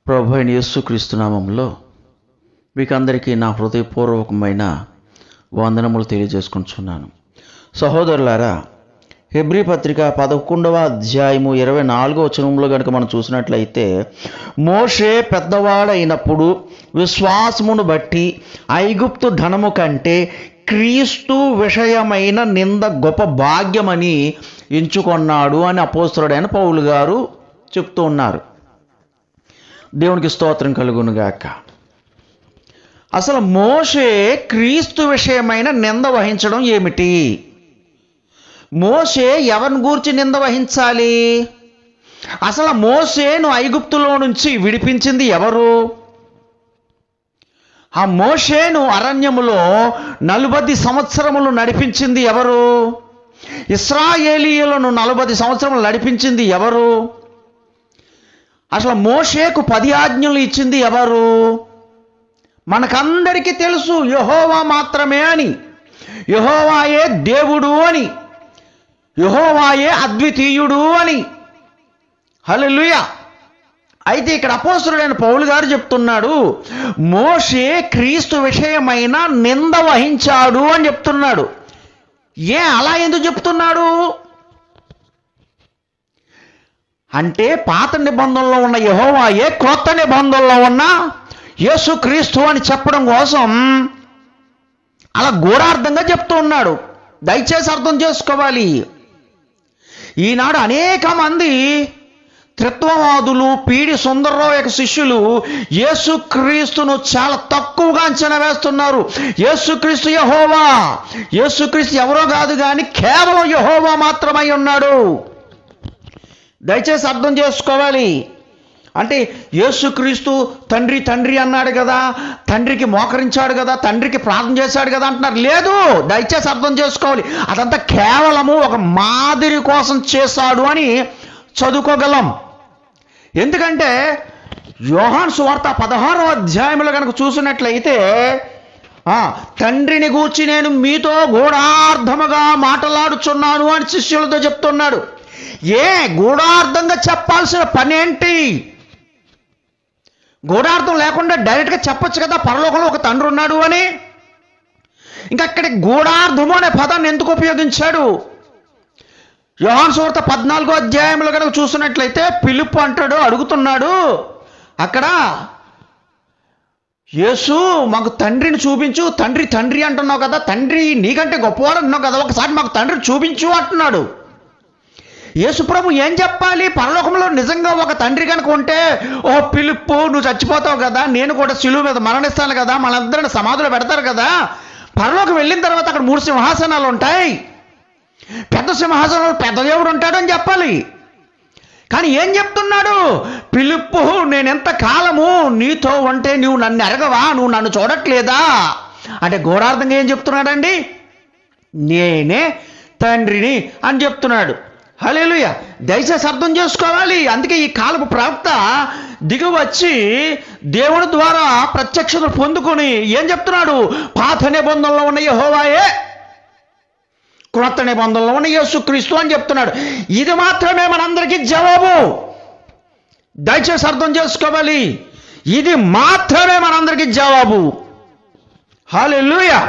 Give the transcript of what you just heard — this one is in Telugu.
ప్రభు అయిన యేసుక్రీస్తు నామములో మీకు అందరికీ నా హృదయపూర్వకమైన వందనములు తెలియజేసుకుంటున్నాను. సహోదరులారా, హెబ్రీ పత్రిక 11వ అధ్యాయము 24వ వచనంలో కనుక మనం చూసినట్లయితే, మోషే పెద్దవాడైనప్పుడు విశ్వాసమును బట్టి ఐగుప్తు ధనము కంటే క్రీస్తు విషయమైన నింద గొప్ప భాగ్యమని ఎంచుకొన్నాడు అని అపోస్తలుడైన పౌలు గారు చెప్తూ ఉన్నారు. దేవునికి స్తోత్రం కలుగునుగాక. అసలు మోషే క్రీస్తు విషయమైన నింద వహించడం ఏమిటి? మోషే ఎవరిని గూర్చి నింద వహించాలి? అసలు మోషేను ఐగుప్తులో నుంచి విడిపించింది ఎవరు? ఆ మోషేను అరణ్యములో 40 సంవత్సరములు నడిపించింది ఎవరు? ఇశ్రాయేలీయులను 40 సంవత్సరములు నడిపించింది ఎవరు? అసలు మోషేకు 10 ఆజ్ఞలు ఇచ్చింది ఎవరు? మనకందరికీ తెలుసు, యెహోవా మాత్రమే అని. యెహోవాయే దేవుడు అని, యెహోవాయే అద్వితీయుడు అని. హల్లెలూయా. అయితే ఇక్కడ అపోస్తలుడైన పౌలు గారు చెప్తున్నాడు, మోషే క్రీస్తు విషయమైన నింద వహించాడు అని చెప్తున్నాడు. అలా ఎందుకు చెప్తున్నాడు అంటే, పాత నిబంధనలో ఉన్న యెహోవాయే క్రొత్త నిబంధనలో ఉన్న యేసుక్రీస్తు అని చెప్పడం కోసం అలా గూఢార్థంగా చెప్తూ ఉన్నాడు. దయచేసి అర్థం చేసుకోవాలి. ఈనాడు అనేక మంది త్రిత్వవాదులు, పీడి సుందర్రావు యొక్క శిష్యులు యేసుక్రీస్తును చాలా తక్కువగా అంచనా వేస్తున్నారు. యేసుక్రీస్తు యెహోవా, యేసుక్రీస్తు ఎవరో కాదు కానీ కేవలం యెహోవా మాత్రమై ఉన్నాడు. దయచేసి అర్థం చేసుకోవాలి. అంటే యేసుక్రీస్తు తండ్రి తండ్రి అన్నాడు కదా, తండ్రికి మోకరించాడు కదా, తండ్రికి ప్రార్థన చేశాడు కదా అంటున్నారు. లేదు, దయచేసి అర్థం చేసుకోవాలి. అదంతా కేవలము ఒక మాదిరి కోసం చేశాడు అని చదువుకోగలం. ఎందుకంటే యోహాను సువార్త 16వ అధ్యాయంలో కనుక చూసినట్లయితే, తండ్రిని గూర్చి నేను మీతో గూఢార్థముగా మాట్లాడుచున్నాను అని శిష్యులతో చెప్తున్నాడు. గూఢార్థంగా చెప్పాల్సిన పని ఏంటి? గూఢార్థం లేకుండా డైరెక్ట్గా చెప్పొచ్చు కదా, పరలోకంలో ఒక తండ్రి ఉన్నాడు అని. ఇంకా అక్కడికి గూఢార్థము అనే పదాన్ని ఎందుకు ఉపయోగించాడు? యోహాను సువార్త 14వ అధ్యాయంలో కనుక చూసినట్లయితే ఫిలిప్పు అంటాడు, అడుగుతున్నాడు అక్కడ, యేసు మాకు తండ్రిని చూపించు, తండ్రి తండ్రి అంటున్నావు కదా, తండ్రి నీకంటే గొప్పవాడు అంటున్నావు కదా, ఒకసారి మాకు తండ్రిని చూపించు అంటున్నాడు. యేసుప్రభు ఏం చెప్పాలి? పరలోకంలో నిజంగా ఒక తండ్రి కనుక ఉంటే, ఓ ఫిలిప్పు నువ్వు చచ్చిపోతావు కదా, నేను కూడా శిలువ మీద మరణిస్తాను కదా, మనందరిని సమాధిలో పెడతారు కదా, పరలోకం వెళ్ళిన తర్వాత అక్కడ 3 సింహాసనాలు ఉంటాయి, పెద్ద సింహాసనంలో పెద్ద దేవుడు ఉంటాడు అని చెప్పాలి. కానీ ఏం చెప్తున్నాడు? ఫిలిప్పు, నేనెంత కాలము నీతో ఉంటే నువ్వు నన్ను ఎరగవా, నువ్వు నన్ను చూడట్లేదా అంటే గూఢార్థంగా ఏం చెప్తున్నాడండి? నేనే తండ్రిని అని చెప్తున్నాడు. హల్లెలూయా. దయచేసి అర్థం చేసుకోవాలి. అందుకే ఈ కాలపు ప్రవక్త దిగి వచ్చి దేవుడి ద్వారా ప్రత్యక్షత పొందుకొని ఏం చెప్తున్నాడు? పాత నిబంధనలో ఉన్న యెహోవాయే, క్రొత్త నిబంధనలో ఉన్న యేసుక్రీస్తు అని చెప్తున్నాడు. ఇది మాత్రమే మనందరికీ జవాబు. దయచేసి అర్థం చేసుకోవాలి. ఇది మాత్రమే మనందరికీ జవాబు. హల్లెలూయా.